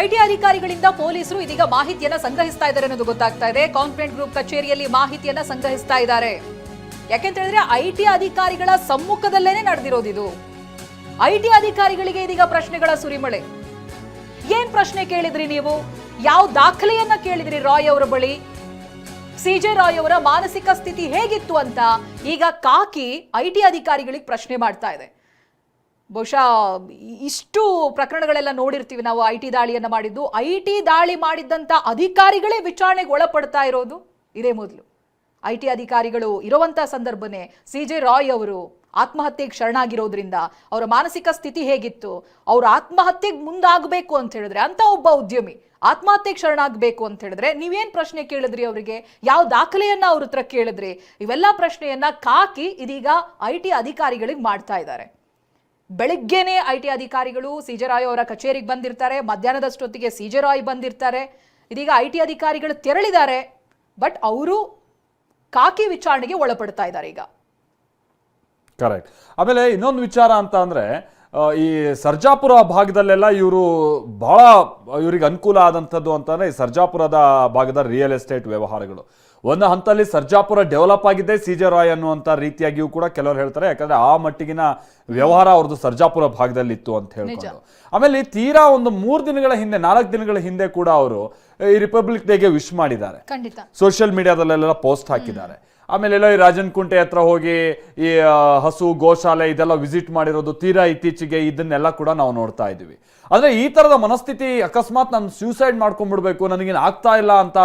IT ಅಧಿಕಾರಿಗಳಿಂದ ಪೊಲೀಸರು ಇದೀಗ ಮಾಹಿತಿಯನ್ನ ಸಂಗ್ರಹಿಸ್ತಾ ಇದ್ದಾರೆ ಅನ್ನೋದು ಗೊತ್ತಾಗ್ತಾ ಇದೆ. ಕಾನ್ಫಿಡೆಂಟ್ ಗ್ರೂಪ್ ಕಚೇರಿಯಲ್ಲಿ ಮಾಹಿತಿಯನ್ನ ಸಂಗ್ರಹಿಸ್ತಾ ಇದ್ದಾರೆ. ಯಾಕೆಂತ ಹೇಳಿದ್ರೆ ಐಟಿ ಅಧಿಕಾರಿಗಳ ಸಮ್ಮುಖದಲ್ಲೇನೆ ನಡೆದಿರೋದಿದು. ಐಟಿ ಅಧಿಕಾರಿಗಳಿಗೆ ಇದೀಗ ಪ್ರಶ್ನೆಗಳ ಸುರಿಮಳೆ. ಏನ್ ಪ್ರಶ್ನೆ ಕೇಳಿದ್ರಿ ನೀವು? ಯಾವ ದಾಖಲೆಯನ್ನ ಕೇಳಿದ್ರಿ ರಾಯ್ ಅವರ ಬಳಿ? ಸಿಜೆ ರಾಯ್ ಅವರ ಮಾನಸಿಕ ಸ್ಥಿತಿ ಹೇಗಿತ್ತು ಅಂತ ಈಗ ಕಾಕಿ ಐಟಿ ಅಧಿಕಾರಿಗಳಿಗೆ ಪ್ರಶ್ನೆ ಮಾಡ್ತಾ ಇದೆ. ಬಹುಶಃ ಇಷ್ಟು ಪ್ರಕರಣಗಳೆಲ್ಲ ನೋಡಿರ್ತೀವಿ ನಾವು. ಐಟಿ ದಾಳಿಯನ್ನ ಮಾಡಿದ್ದು, ಐಟಿ ದಾಳಿ ಮಾಡಿದ್ದಂತ ಅಧಿಕಾರಿಗಳೇ ವಿಚಾರಣೆಗೆ ಒಳಪಡ್ತಾ ಇರೋದು ಇದೇ ಮೊದಲು. ಐಟಿ ಅಧಿಕಾರಿಗಳು ಇರುವಂತ ಸಂದರ್ಭನೇ ಸಿಜೆ ರಾಯ್ ಅವರು ಆತ್ಮಹತ್ಯೆಗೆ ಶರಣಾಗಿರೋದ್ರಿಂದ ಅವರ ಮಾನಸಿಕ ಸ್ಥಿತಿ ಹೇಗಿತ್ತು, ಅವ್ರ ಆತ್ಮಹತ್ಯೆಗೆ ಮುಂದಾಗಬೇಕು ಅಂತ ಹೇಳಿದ್ರೆ, ಅಂತ ಒಬ್ಬ ಉದ್ಯಮಿ ಆತ್ಮಹತ್ಯೆಗೆ ಶರಣಾಗಬೇಕು ಅಂತ ಹೇಳಿದ್ರೆ ನೀವೇನ್ ಪ್ರಶ್ನೆ ಕೇಳಿದ್ರಿ ಅವರಿಗೆ? ಯಾವ ದಾಖಲೆಯನ್ನ ಅವ್ರ ಹತ್ರ ಕೇಳಿದ್ರಿ? ಇವೆಲ್ಲ ಪ್ರಶ್ನೆಯನ್ನ ಕಾಕಿ ಇದೀಗ ಐಟಿ ಅಧಿಕಾರಿಗಳಿಗೆ ಮಾಡ್ತಾ ಇದ್ದಾರೆ. ಬೆಳಿಗ್ಗೆನೆ ಐಟಿ ಅಧಿಕಾರಿಗಳು ಸಿಜೆ ರಾಯ್ ಅವರ ಕಚೇರಿಗೆ ಬಂದಿರ್ತಾರೆ. ಮಧ್ಯಾಹ್ನದಷ್ಟೊತ್ತಿಗೆ ಸಿಜೆ ರಾಯ್ ಬಂದಿರ್ತಾರೆ. ಇದೀಗ ಐಟಿ ಅಧಿಕಾರಿಗಳು ತೆರಳಿದ್ದಾರೆ. ಬಟ್ ಅವರು ಕಾಕಿ ವಿಚಾರಣೆಗೆ ಒಳಪಡ್ತಾ ಇದ್ದಾರೆ ಈಗ. ಕರೆಕ್ಟ್. ಆಮೇಲೆ ಇನ್ನೊಂದು ವಿಚಾರ ಅಂತ ಅಂದ್ರೆ, ಈ ಸರ್ಜಾಪುರ ಭಾಗದಲ್ಲೆಲ್ಲ ಇವರು ಬಹಳ ಇವರಿಗೆ ಅನುಕೂಲ ಆದಂಥದ್ದು ಅಂತಂದ್ರೆ ಈ ಸರ್ಜಾಪುರದ ಭಾಗದ ರಿಯಲ್ ಎಸ್ಟೇಟ್ ವ್ಯವಹಾರಗಳು. ಒಂದು ಹಂತದಲ್ಲಿ ಸರ್ಜಾಪುರ ಡೆವಲಪ್ ಆಗಿದ್ದೆ ಸಿಜೆ ರಾಯ್ ಅನ್ನುವಂಥ ರೀತಿಯಾಗಿಯೂ ಕೂಡ ಕೆಲವರು ಹೇಳ್ತಾರೆ. ಯಾಕಂದ್ರೆ ಆ ಮಟ್ಟಿಗಿನ ವ್ಯವಹಾರ ಅವ್ರದ್ದು ಸರ್ಜಾಪುರ ಭಾಗದಲ್ಲಿ ಇತ್ತು ಅಂತ ಹೇಳ್ಕೊಂಡು. ಆಮೇಲೆ ತೀರಾ ಒಂದು 4 ದಿನಗಳ ಹಿಂದೆ ಕೂಡ ಅವರು ಈ ರಿಪಬ್ಲಿಕ್ ಡೇಗೆ ವಿಶ್ ಮಾಡಿದ್ದಾರೆ. ಸೋಷಿಯಲ್ ಮೀಡಿಯಾದಲ್ಲೆಲ್ಲ ಪೋಸ್ಟ್ ಹಾಕಿದ್ದಾರೆ. ಆಮೇಲೆ ಎಲ್ಲ ಈ ರಾಜನ್ ಕುಂಟೆ ಹತ್ರ ಹೋಗಿ ಈ ಹಸು ಗೋಶಾಲೆ ಇದೆಲ್ಲ ವಿಸಿಟ್ ಮಾಡಿರೋದು ತೀರಾ ಇತ್ತೀಚೆಗೆ ಇದನ್ನೆಲ್ಲ ಕೂಡ ನಾವು ನೋಡ್ತಾ ಇದ್ದೀವಿ. ಅಂದ್ರೆ ಈ ತರದ ಮನಸ್ಥಿತಿ, ಅಕಸ್ಮಾತ್ ನಾನು ಸೂಸೈಡ್ ಮಾಡ್ಕೊಂಡ್ಬಿಡ್ಬೇಕು, ನನಗೇನು ಆಗ್ತಾ ಇಲ್ಲ ಅಂತ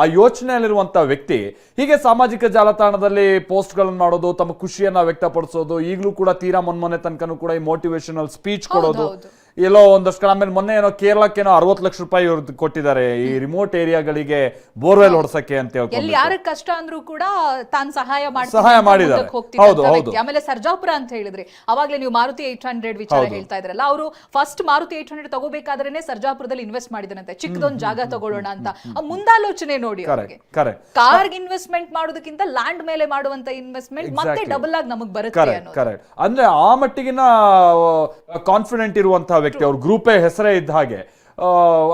ಆ ಯೋಚನೆಯಲ್ಲಿರುವಂತ ವ್ಯಕ್ತಿ ಹೀಗೆ ಸಾಮಾಜಿಕ ಜಾಲತಾಣದಲ್ಲಿ ಪೋಸ್ಟ್ಗಳನ್ನು ಮಾಡೋದು, ತಮ್ಮ ಖುಷಿಯನ್ನ ವ್ಯಕ್ತಪಡಿಸೋದು, ಈಗಲೂ ಕೂಡ ತೀರಾ ಮೊನ್ನೆ ತನಕನೂ ಕೂಡ ಈ ಮೋಟಿವೇಶನಲ್ ಸ್ಪೀಚ್ ಕೊಡೋದು, ಎಲ್ಲೋ ಒಂದಷ್ಟು ಕಡೆ. ಆಮೇಲೆ ಮೊನ್ನೆ ಏನೋ ಕೇರಳಕ್ಕೇನೋ 60 ಲಕ್ಷ ರೂಪಾಯಿ ಇವ್ರು ಕೊಟ್ಟಿದ್ದಾರೆ ಈ ರಿಮೋಟ್ ಏರಿಯಾಗಳಿಗೆ ಬೋರ್ವೆಲ್ ಹೊಡ್ಸಕ್ಕೆ ಅಂತ ಹೇಳ್ಕೊಂಡು. ಯಾರ ಕಷ್ಟ ಅಂದ್ರೂ ಕೂಡ ತಾನು ಸಹಾಯ ಮಾಡಿದ್ದಾರೆ. ಆಮೇಲೆ ಸರ್ಜಾಪುರ ಅಂತ ಹೇಳಿದ್ರಿ, ಅವಾಗ್ಲೇ ನೀವು ಮಾರುತಿ 800 ವಿಚಾರ ಹೇಳ್ತಾ ಇದ್ರಲ್ಲ, ಅವರು ಫಸ್ಟ್ ಮಾರುತಿ 800 ತಗೋಬೇಕಾದ್ರೇನೆ ಸರ್ಜಾಪುರದಲ್ಲಿ ಇನ್ವೆಸ್ಟ್ ಮಾಡಿದರಂತೆ, ಚಿಕ್ಕದೊಂದು ಜಾಗ ತಗೊಳ್ಳೋಣ ಅಂತ. ಮುಂದಾಲೋಚನೆ ನೋಡಿ ಅವ್ರಿಗೆ. ಕಾರ್ಗೆ ಇನ್ವೆಸ್ಟ್ಮೆಂಟ್ ಮಾಡೋದಕ್ಕಿಂತ ಲ್ಯಾಂಡ್ ಮೇಲೆ ಮಾಡುವಂತ ಇನ್ವೆಸ್ಟ್ಮೆಂಟ್ ಮತ್ತೆ ಡಬಲ್ ಆಗಿ ನಮಗ್ ಬರುತ್ತೆ. ಅಂದ್ರೆ ಆ ಮಟ್ಟಿಗಿನ ಕಾನ್ಫಿಡೆಂಟ್ ಇರುವಂತಹ ವ್ಯಕ್ತಿ, ಅವ್ರ ಗ್ರೂಪೇ ಹೆಸರೇ ಇದ್ದ ಹಾಗೆ,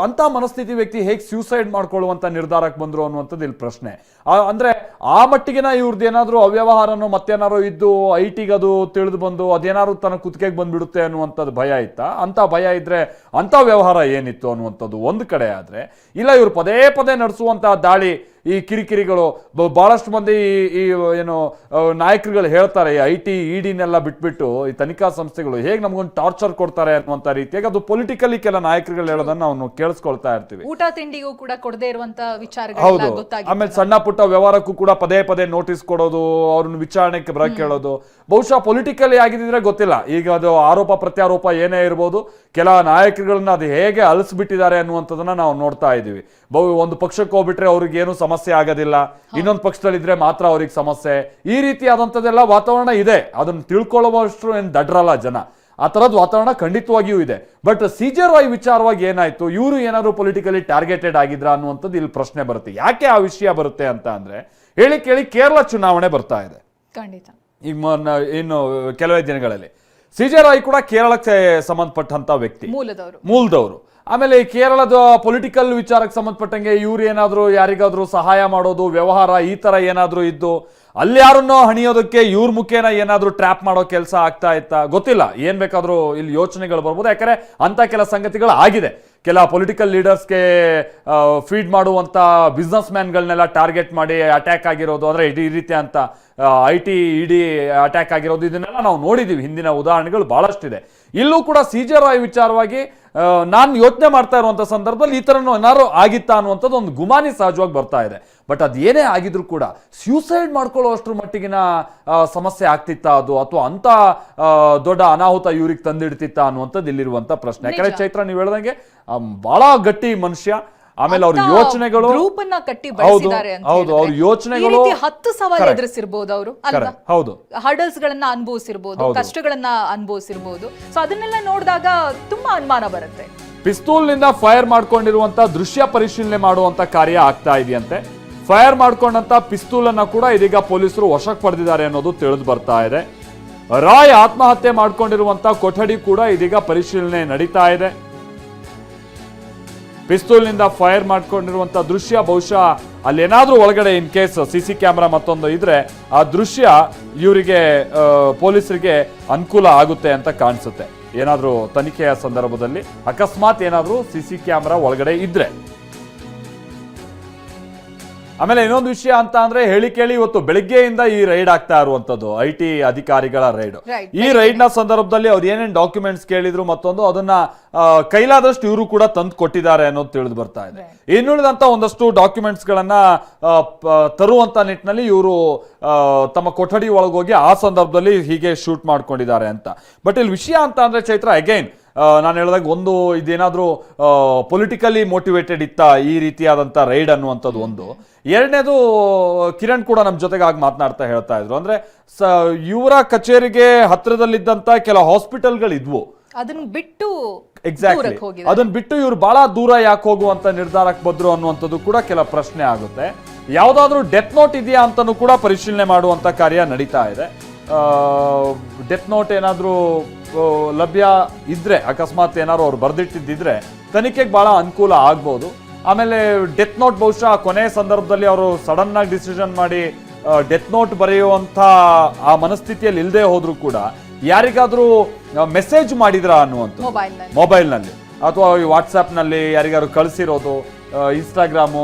ಅಂತ ಮನಸ್ಥಿತಿ ವ್ಯಕ್ತಿ ಹೇಗೆ ಸೂಸೈಡ್ ಮಾಡ್ಕೊಳ್ಳುವಂತ ನಿರ್ಧಾರಕ್ಕೆ ಬಂದ್ರು ಅನ್ನುವಂಥದ್ದು ಇಲ್ಲಿ ಪ್ರಶ್ನೆ. ಅಂದ್ರೆ ಆ ಮಟ್ಟಿಗಿನ ಇವ್ರದ್ದು ಏನಾದ್ರು ಅವ್ಯವಹಾರನೋ ಮತ್ತೇನಾದ್ರು ಇದ್ದು ಐಟಿಗೆ ಅದು ತಿಳಿದು ಬಂದು ಅದೇನಾದ್ರು ತನ್ನ ಕುತ್ತಿಗೆಗೆ ಬಂದ್ಬಿಡುತ್ತೆ ಅನ್ನುವಂಥದ್ದು ಭಯ ಇತ್ತ. ಅಂತ ಭಯ ಇದ್ರೆ ಅಂತ ವ್ಯವಹಾರ ಏನಿತ್ತು ಅನ್ನುವಂಥದ್ದು ಒಂದು ಕಡೆ ಆದ್ರೆ, ಇಲ್ಲ ಇವ್ರು ಪದೇ ಪದೇ ನಡೆಸುವಂತಹ ದಾಳಿ, ಈ ಕಿರಿಕಿರಿಗಳು, ಬಹಳಷ್ಟು ಮಂದಿ ಈ ಏನು ನಾಯಕರುಗಳು ಹೇಳ್ತಾರೆ, ಈ ಐಟಿ ಇಡಿನೆಲ್ಲ ಬಿಟ್ಬಿಟ್ಟು ಈ ತನಿಖಾ ಸಂಸ್ಥೆಗಳು ಹೇಗೆ ನಮಗೊಂದು ಟಾರ್ಚರ್ ಕೊಡ್ತಾರೆ ಅನ್ನುವಂಥ ರೀತಿಯಾಗಿ ಅದು ಪೊಲಿಟಿಕಲಿ ಕೆಲ ನಾಯಕರುಗಳು ಹೇಳೋದನ್ನ ನಾವು ಕೇಳಿಸ್ಕೊಳ್ತಾ ಇರ್ತೀವಿ. ಊಟ ತಿಂಡಿಗೂ ಕೂಡ ಕೊಡದೇ ಇರುವಂತ ವಿಚಾರಗಳು. ಹೌದು. ಆಮೇಲೆ ಸಣ್ಣ ಪುಟ್ಟ ವ್ಯವಹಾರಕ್ಕೂ ಕೂಡ ಪದೇ ಪದೇ ನೋಟಿಸ್ ಕೊಡೋದು, ಅವ್ರನ್ನ ವಿಚಾರಣೆಗೆ ಬರಕ್ಕೆ ಹೇಳೋದು. ಬಹುಶಃ ಪೊಲಿಟಿಕಲಿ ಆಗಿದ್ರೆ ಗೊತ್ತಿಲ್ಲ, ಈಗ ಅದು ಆರೋಪ ಪ್ರತ್ಯಾರೋಪ ಏನೇ ಇರ್ಬೋದು, ಕೆಲ ನಾಯಕರುಗಳನ್ನ ಅದು ಹೇಗೆ ಅಳಿಸ್ಬಿಟ್ಟಿದ್ದಾರೆ ಅನ್ನುವಂಥದ್ದನ್ನ ನಾವು ನೋಡ್ತಾ ಇದ್ದೀವಿ. ಒಂದು ಪಕ್ಷಕ್ಕೆ ಹೋಗ್ಬಿಟ್ರೆ ಅವ್ರಿಗೆ ಏನು ಸಮಸ್ಯೆ ಆಗೋದಿಲ್ಲ, ಇನ್ನೊಂದು ಪಕ್ಷದಲ್ಲಿದ್ರೆ ಮಾತ್ರ ಅವ್ರಿಗೆ ಸಮಸ್ಯೆ. ಈ ರೀತಿಯಾದಂಥದ್ದೆಲ್ಲ ವಾತಾವರಣ ಇದೆ. ಅದನ್ನು ತಿಳ್ಕೊಳ್ಳುವಷ್ಟು ಏನು ದಡ್ರಲ್ಲ ಜನ. ಆ ತರದ್ ವಾತಾವರಣ ಖಂಡಿತವಾಗಿಯೂ ಇದೆ. ಬಟ್ ಸಿಜೆ ರಾಯ್ ವಿಚಾರವಾಗಿ ಏನಾಯ್ತು, ಇವರು ಏನಾದ್ರು ಪೊಲಿಟಿಕಲಿ ಟಾರ್ಗೆಟೆಡ್ ಆಗಿದ್ರ ಅನ್ನುವಂಥದ್ದು ಇಲ್ಲಿ ಪ್ರಶ್ನೆ ಬರುತ್ತೆ. ಯಾಕೆ ಆ ವಿಷಯ ಬರುತ್ತೆ ಅಂತ ಅಂದ್ರೆ, ಹೇಳಿ ಕೇಳಿ ಕೇರಳ ಚುನಾವಣೆ ಬರ್ತಾ ಇದೆ ಈಗ ಇನ್ನು ಕೆಲವೇ ದಿನಗಳಲ್ಲಿ. ಸಿಜೆ ರಾಯ್ ಕೂಡ ಕೇರಳಕ್ಕೆ ಸಂಬಂಧಪಟ್ಟಂತ ವ್ಯಕ್ತಿ, ಮೂಲದವರು. ಆಮೇಲೆ ಈ ಕೇರಳದ ಪೊಲಿಟಿಕಲ್ ವಿಚಾರಕ್ಕೆ ಸಂಬಂಧಪಟ್ಟಂಗೆ ಇವ್ರು ಏನಾದ್ರು ಯಾರಿಗಾದ್ರೂ ಸಹಾಯ ಮಾಡೋದು, ವ್ಯವಹಾರ ಈ ತರ ಏನಾದ್ರು ಇದ್ದು ಅಲ್ಲಿ ಯಾರನ್ನೋ ಹಣಿಯೋದಕ್ಕೆ ಇವ್ರ ಮುಖೇನ ಏನಾದ್ರೂ ಟ್ರ್ಯಾಪ್ ಮಾಡೋ ಕೆಲಸ ಆಗ್ತಾ ಇತ್ತಾ ಗೊತ್ತಿಲ್ಲ. ಏನ್ ಬೇಕಾದ್ರೂ ಇಲ್ಲಿ ಯೋಚನೆಗಳು ಬರ್ಬೋದು. ಯಾಕಂದ್ರೆ ಅಂತ ಕೆಲ ಸಂಗತಿಗಳು ಆಗಿದೆ. ಕೆಲ ಪೊಲಿಟಿಕಲ್ ಲೀಡರ್ಸ್ಗೆ ಫೀಡ್ ಮಾಡುವಂತ ಬಿಸ್ನೆಸ್ ಮ್ಯಾನ್ಗಳನ್ನೆಲ್ಲ ಟಾರ್ಗೆಟ್ ಮಾಡಿ ಅಟ್ಯಾಕ್ ಆಗಿರೋದು, ಅಂದ್ರೆ ಈ ರೀತಿ ಅಂತ ಐಟಿ ಇಡಿ ಅಟ್ಯಾಕ್ ಆಗಿರೋದು, ಇದನ್ನೆಲ್ಲ ನಾವು ನೋಡಿದೀವಿ. ಹಿಂದಿನ ಉದಾಹರಣೆಗಳು ಬಹಳಷ್ಟಿದೆ. ಇಲ್ಲೂ ಕೂಡ ಸಿಜೆ ರಾಯ್ ವಿಚಾರವಾಗಿ ನಾನು ಯೋಚನೆ ಮಾಡ್ತಾ ಇರುವಂತ ಸಂದರ್ಭದಲ್ಲಿ ಈ ತರನು ಏನಾದ್ರು ಆಗಿತ್ತಾ ಅನ್ನುವಂಥದ್ದು ಒಂದು ಗುಮಾನಿ ಸಹಜವಾಗಿ ಬರ್ತಾ ಇದೆ. ಬಟ್ ಅದೇನೇ ಆಗಿದ್ರು ಕೂಡ ಸೂಸೈಡ್ ಮಾಡ್ಕೊಳ್ಳೋ ಅಷ್ಟ್ರ ಮಟ್ಟಿಗಿನ ಸಮಸ್ಯೆ ಆಗ್ತಿತ್ತಾ ಅದು, ಅಥವಾ ಅಂತ ದೊಡ್ಡ ಅನಾಹುತ ಇವ್ರಿಗೆ ತಂದಿಡ್ತಿತ್ತಾ ಅನ್ನುವಂಥದ್ದು ಇಲ್ಲಿರುವಂತ ಪ್ರಶ್ನೆ. ಯಾಕಂದ್ರೆ ಚೈತ್ರ ನೀವು ಹೇಳ್ದಂಗೆ ಬಹಳ ಗಟ್ಟಿ ಮನುಷ್ಯ. ಆಮೇಲೆ ಅವ್ರ ಯೋಚನೆಗಳು, ಹೌದು, ಅವ್ರ ಯೋಚನೆಗಳು 10 ಸವಾಲು ಎದುರಿಸಿರ್ಬೋದು ಅವರು, ಹೌದು, ಹರ್ಡಲ್ಸ್ ಗಳನ್ನ ಅನುಭವಿಸಿರ್ಬೋದು, ಕಷ್ಟಗಳನ್ನ ಅನುಭವಿಸಿರ್ಬೋದು. ಸೊ ಅದನ್ನೆಲ್ಲ ನೋಡಿದಾಗ ತುಂಬಾ ಅನುಮಾನ ಬರುತ್ತೆ. ಪಿಸ್ತೂಲ್ ನಿಂದ ಫೈರ್ ಮಾಡ್ಕೊಂಡಿರುವಂತ ದೃಶ್ಯ ಪರಿಶೀಲನೆ ಮಾಡುವಂತ ಕಾರ್ಯ ಆಗ್ತಾ ಇದೆಯಂತೆ. ಫೈರ್ ಮಾಡ್ಕೊಂಡಂತ ಪಿಸ್ತೂಲ್ ಅನ್ನ ಕೂಡ ಇದೀಗ ಪೊಲೀಸರು ವಶಕ್ಕೆ ಪಡೆದಿದ್ದಾರೆ ಅನ್ನೋದು ತಿಳಿದು ಬರ್ತಾ ಇದೆ. ರಾಯ್ ಆತ್ಮಹತ್ಯೆ ಮಾಡ್ಕೊಂಡಿರುವಂತ ಕೊಠಡಿ ಕೂಡ ಇದೀಗ ಪರಿಶೀಲನೆ ನಡೀತಾ ಇದೆ. ಪಿಸ್ತೂಲ್ನಿಂದ ಫೈರ್ ಮಾಡ್ಕೊಂಡಿರುವಂತ ದೃಶ್ಯ. ಬಹುಶಃ ಅಲ್ಲೇನಾದ್ರೂ ಒಳಗಡೆ ಇನ್ ಕೇಸ್ CC ಕ್ಯಾಮೆರಾ ಮತ್ತೊಂದು ಇದ್ರೆ ಆ ದೃಶ್ಯ ಇವರಿಗೆ ಪೊಲೀಸರಿಗೆ ಅನುಕೂಲ ಆಗುತ್ತೆ ಅಂತ ಕಾಣಿಸುತ್ತೆ. ಏನಾದ್ರೂ ತನಿಖೆಯ ಸಂದರ್ಭದಲ್ಲಿ ಅಕಸ್ಮಾತ್ ಏನಾದ್ರೂ CC ಕ್ಯಾಮೆರಾ ಒಳಗಡೆ ಇದ್ರೆ. ಆಮೇಲೆ ಇನ್ನೊಂದು ವಿಷಯ ಅಂತ ಅಂದ್ರೆ ಹೇಳಿ ಕೇಳಿ ಇವತ್ತು ಬೆಳಿಗ್ಗೆಯಿಂದ ಈ ರೈಡ್ ಆಗ್ತಾ ಇರುವಂತದ್ದು IT ಅಧಿಕಾರಿಗಳ ರೈಡ್. ಈ ರೈಡ್ ನ ಸಂದರ್ಭದಲ್ಲಿ ಅವ್ರು ಏನೇನ್ ಡಾಕ್ಯುಮೆಂಟ್ಸ್ ಕೇಳಿದ್ರು ಮತ್ತೊಂದು ಅದನ್ನ ಕೈಲಾದಷ್ಟು ಇವರು ಕೂಡ ತಂದು ಕೊಟ್ಟಿದ್ದಾರೆ ಅನ್ನೋದು ತಿಳಿದು ಬರ್ತಾ ಇದೆ. ಇನ್ನುಳಿದಂತ ಒಂದಷ್ಟು ಡಾಕ್ಯುಮೆಂಟ್ಸ್ ಗಳನ್ನ ತರುವಂತ ನಿಟ್ಟಿನಲ್ಲಿ ಇವರು ತಮ್ಮ ಕೊಠಡಿ ಒಳಗೋಗಿ ಆ ಸಂದರ್ಭದಲ್ಲಿ ಹೀಗೆ ಶೂಟ್ ಮಾಡ್ಕೊಂಡಿದ್ದಾರೆ ಅಂತ. ಬಟ್ ಇಲ್ಲಿ ವಿಷಯ ಅಂತ ಅಂದ್ರೆ ಚೈತ್ರ ಅಗೈನ್ ನಾನು ಹೇಳಿದಾಗ ಒಂದು ಇದೇನಾದ್ರೂ ಪೊಲಿಟಿಕಲಿ ಮೋಟಿವೇಟೆಡ್ ಇತ್ತ ಈ ರೀತಿಯಾದಂಥ ರೈಡ್ ಅನ್ನುವಂಥದ್ದು ಒಂದು. ಎರಡನೇದು ಕಿರಣ್ ಕೂಡ ನಮ್ಮ ಜೊತೆಗೆ ಆಗಿ ಮಾತನಾಡ್ತಾ ಹೇಳ್ತಾ ಇದ್ರು ಅಂದ್ರೆ ಇವರ ಕಚೇರಿಗೆ ಹತ್ರದಲ್ಲಿದ್ದಂತ ಕೆಲ ಹಾಸ್ಪಿಟಲ್ಗಳು ಇದ್ವು, ಅದನ್ನ ಬಿಟ್ಟು ಎಕ್ಸಾಕ್ಟ್ಲಿ ಅದನ್ನ ಬಿಟ್ಟು ಇವ್ರು ಬಹಳ ದೂರ ಯಾಕೆ ಹೋಗುವಂತ ನಿರ್ಧಾರಕ್ಕೆ ಬಂದ್ರು ಅನ್ನುವಂಥದ್ದು ಕೂಡ ಕೆಲ ಪ್ರಶ್ನೆ ಆಗುತ್ತೆ. ಯಾವ್ದಾದ್ರು ಡೆತ್ ನೋಟ್ ಇದೆಯಾ ಅಂತಾನೂ ಕೂಡ ಪರಿಶೀಲನೆ ಮಾಡುವಂತ ಕಾರ್ಯ ನಡೀತಾ ಇದೆ. ಡೆತ್ ನೋಟ್ ಏನಾದ್ರೂ ಲಭ್ಯ ಇದ್ರೆ ಅಕಸ್ಮಾತ್ ಏನಾದ್ರು ಅವ್ರು ಬರ್ದಿಟ್ಟಿದ್ದಿದ್ರೆ ತನಿಖೆಗೆ ಬಹಳ ಅನುಕೂಲ ಆಗ್ಬೋದು. ಆಮೇಲೆ ಡೆತ್ ನೋಟ್ ಬಹುಶಃ ಕೊನೆ ಸಂದರ್ಭದಲ್ಲಿ ಅವರು ಸಡನ್ ಆಗಿ ಡಿಸಿಷನ್ ಮಾಡಿ ಡೆತ್ ನೋಟ್ ಬರೆಯುವಂತ ಆ ಮನಸ್ಥಿತಿಯಲ್ಲಿ ಇಲ್ಲದೆ ಹೋದ್ರು ಕೂಡ ಯಾರಿಗಾದ್ರೂ ಮೆಸೇಜ್ ಮಾಡಿದ್ರ ಅನ್ನುವಂಥ ಮೊಬೈಲ್ನಲ್ಲಿ ಅಥವಾ ವಾಟ್ಸ್ಆ್ಯಪ್ ನಲ್ಲಿ ಯಾರಿಗಾದ್ರು ಕಳಿಸಿರೋದು, ಇನ್ಸ್ಟಾಗ್ರಾಮು,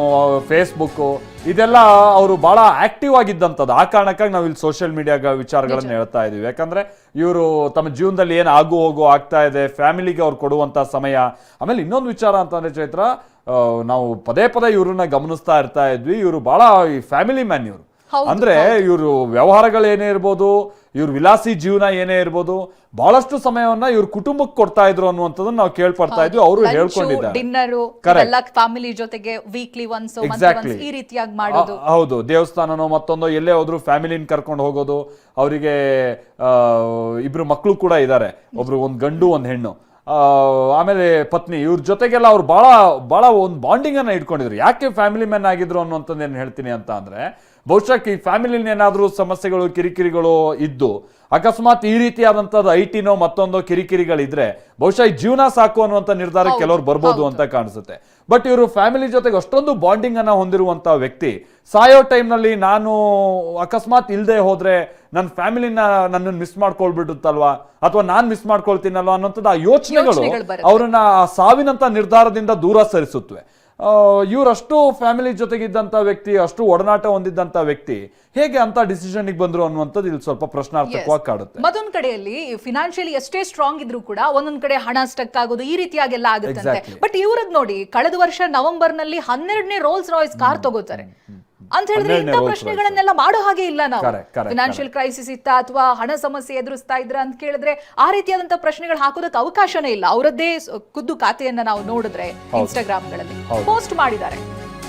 ಫೇಸ್ಬುಕ್ ಇದೆಲ್ಲ ಅವರು ಬಹಳ ಆಕ್ಟಿವ್ ಆಗಿದ್ದಂಥದ್ದು. ಆ ಕಾರಣಕ್ಕಾಗಿ ನಾವು ಇಲ್ಲಿ ಸೋಷಿಯಲ್ ಮೀಡಿಯಾ ವಿಚಾರಗಳನ್ನ ಹೇಳ್ತಾ ಇದೀವಿ. ಯಾಕಂದ್ರೆ ಇವರು ತಮ್ಮ ಜೀವನದಲ್ಲಿ ಏನು ಆಗು ಹೋಗು ಆಗ್ತಾ ಇದೆ, ಫ್ಯಾಮಿಲಿಗೆ ಅವ್ರು ಕೊಡುವಂತ ಸಮಯ. ಆಮೇಲೆ ಇನ್ನೊಂದು ವಿಚಾರ ಅಂತಂದ್ರೆ ಚೈತ್ರ, ನಾವು ಪದೇ ಪದೇ ಇವ್ರನ್ನ ಗಮನಿಸ್ತಾ ಇರ್ತಾ ಇದ್ವಿ, ಇವರು ಬಹಳ ಈ ಫ್ಯಾಮಿಲಿ ಮ್ಯಾನ್ ಇವರು. ಅಂದ್ರೆ ಇವರು ವ್ಯವಹಾರಗಳು ಏನೇ ಇರ್ಬೋದು, ಇವ್ರ ವಿಲಾಸಿ ಜೀವನ ಏನೇ ಇರ್ಬೋದು, ಬಹಳಷ್ಟು ಸಮಯವನ್ನ ಇವ್ರ ಕುಟುಂಬಕ್ಕೆ ಕೊಡ್ತಾ ಇದ್ರು ಅನ್ನುವಂಥದ್ದನ್ನ ನಾವು ಕೇಳ್ಪಡ್ತಾ ಇದ್ವಿ. ಅವರು ಹೇಳ್ಕೊಂಡಿದ್ದಾರೆ ಫ್ಯಾಮಿಲಿ ಜೊತೆಗೆ ವೀಕ್ಲಿ ಒನ್ಸ್ ಈ ರೀತಿಯಾಗಿ ಮಾಡೋದು. ಹೌದು, ದೇವಸ್ಥಾನನೋ ಮತ್ತೊಂದೋ ಎಲ್ಲೇ ಹೋದ್ರು ಫ್ಯಾಮಿಲಿನ ಕರ್ಕೊಂಡು ಹೋಗೋದು. ಅವರಿಗೆ ಇಬ್ರು ಮಕ್ಕಳು ಕೂಡ ಇದ್ದಾರೆ, ಒಬ್ರು ಒಂದ್ ಗಂಡು ಒಂದ್ ಹೆಣ್ಣು, ಆಮೇಲೆ ಪತ್ನಿ. ಇವ್ರ ಜೊತೆಗೆಲ್ಲ ಅವ್ರು ಬಹಳ ಒಂದು ಬಾಂಡಿಂಗ್ ಅನ್ನ ಇಟ್ಕೊಂಡಿದ್ರು. ಯಾಕೆ ಫ್ಯಾಮಿಲಿ ಮ್ಯಾನ್ ಆಗಿದ್ರು ಅನ್ನುವಂಥದ್ದು ಏನ್ ಹೇಳ್ತೀನಿ ಅಂತ ಅಂದ್ರೆ, ಬಹುಶಃ ಈ ಫ್ಯಾಮಿಲಿನ ಏನಾದ್ರೂ ಸಮಸ್ಯೆಗಳು ಕಿರಿಕಿರಿಗಳು ಇದ್ದು ಅಕಸ್ಮಾತ್ ಈ ರೀತಿಯಾದಂಥದ್ದು IT ನೋ ಮತ್ತೊಂದೋ ಕಿರಿಕಿರಿಗಳಿದ್ರೆ ಬಹುಶಃ ಈ ಜೀವನ ಸಾಕು ಅನ್ನುವಂಥ ನಿರ್ಧಾರ ಕೆಲವರು ಬರ್ಬೋದು ಅಂತ ಕಾಣಿಸುತ್ತೆ. ಬಟ್ ಇವರು ಫ್ಯಾಮಿಲಿ ಜೊತೆಗೆ ಅಷ್ಟೊಂದು ಬಾಂಡಿಂಗ್ ಅನ್ನ ಹೊಂದಿರುವಂತ ವ್ಯಕ್ತಿ ಸಾಯೋ ಟೈಮ್ನಲ್ಲಿ ನಾನು ಅಕಸ್ಮಾತ್ ಇಲ್ಲದೆ ಹೋದ್ರೆ ನನ್ನ ಫ್ಯಾಮಿಲಿನ ನನ್ನನ್ನು ಮಿಸ್ ಮಾಡ್ಕೊಳ್ಬಿಡುತ್ತಲ್ವಾ ಅಥವಾ ನಾನ್ ಮಿಸ್ ಮಾಡ್ಕೊಳ್ತೀನಲ್ವಾ ಅನ್ನೋಂಥದ್ದು ಆ ಯೋಚನೆಗಳು ಅವ್ರನ್ನ ಸಾವಿನಂತ ನಿರ್ಧಾರದಿಂದ ದೂರ ಸರಿಸುತ್ತವೆ. ಇವರಷ್ಟು ಫ್ಯಾಮಿಲಿ ಜೊತೆಗಿದ್ದಂತ ವ್ಯಕ್ತಿ, ಅಷ್ಟು ಒಡನಾಟ ಹೊಂದಿದ್ದಂತ ವ್ಯಕ್ತಿ ಹೇಗೆ ಅಂತ ಡಿಸಿಷನ್ ಬಂದ್ರು ಅನ್ನುವಂಥದ್ದು ಇಲ್ಲಿ ಸ್ವಲ್ಪ ಪ್ರಶ್ನಾರ್ಥಕವಾಗಿ ಕಾಡುತ್ತೆ. ಮತ್ತೊಂದ್ ಕಡೆಯಲ್ಲಿ ಫಿನಾನ್ಷಿಯಲಿ ಎಷ್ಟೇ ಸ್ಟ್ರಾಂಗ್ ಇದ್ರೂ ಕೂಡ ಒಂದೊಂದ್ ಕಡೆ ಹಣ ಸ್ಟಕ್ ಆಗೋದು ಈ ರೀತಿಯಾಗೆಲ್ಲ ಆಗುತ್ತೆ. ಬಟ್ ಇವ್ರದ್ ನೋಡಿ, ಕಳೆದ ವರ್ಷ ನವೆಂಬರ್ ನಲ್ಲಿ 12ನೇ ರೋಲ್ಸ್ ರಾಯ್ಸ್ ಕಾರ್ ತಗೋತಾರೆ ಅಂತ ಹೇಳಿದ್ರೆ ಇಂಥ ಪ್ರಶ್ನೆಗಳನ್ನೆಲ್ಲ ಮಾಡೋ ಹಾಗೆ ಇಲ್ಲ. ನಾವು ಫಿನಾನ್ಷಿಯಲ್ ಕ್ರೈಸಿಸ್ ಇತ್ತ ಅಥವಾ ಹಣ ಸಮಸ್ಯೆ ಎದುರಿಸ್ತಾ ಇದ್ರ ಅಂತ ಕೇಳಿದ್ರೆ ಆ ರೀತಿಯಾದಂತಹ ಪ್ರಶ್ನೆಗಳು ಹಾಕೋದಕ್ಕೆ ಅವಕಾಶನೇ ಇಲ್ಲ. ಅವರದ್ದೇ ಖುದ್ದು ಖಾತೆಯನ್ನ ನಾವು ನೋಡಿದ್ರೆ ಇನ್ಸ್ಟಾಗ್ರಾಮ್ ಗಳಲ್ಲಿ ಪೋಸ್ಟ್ ಮಾಡಿದ್ದಾರೆ.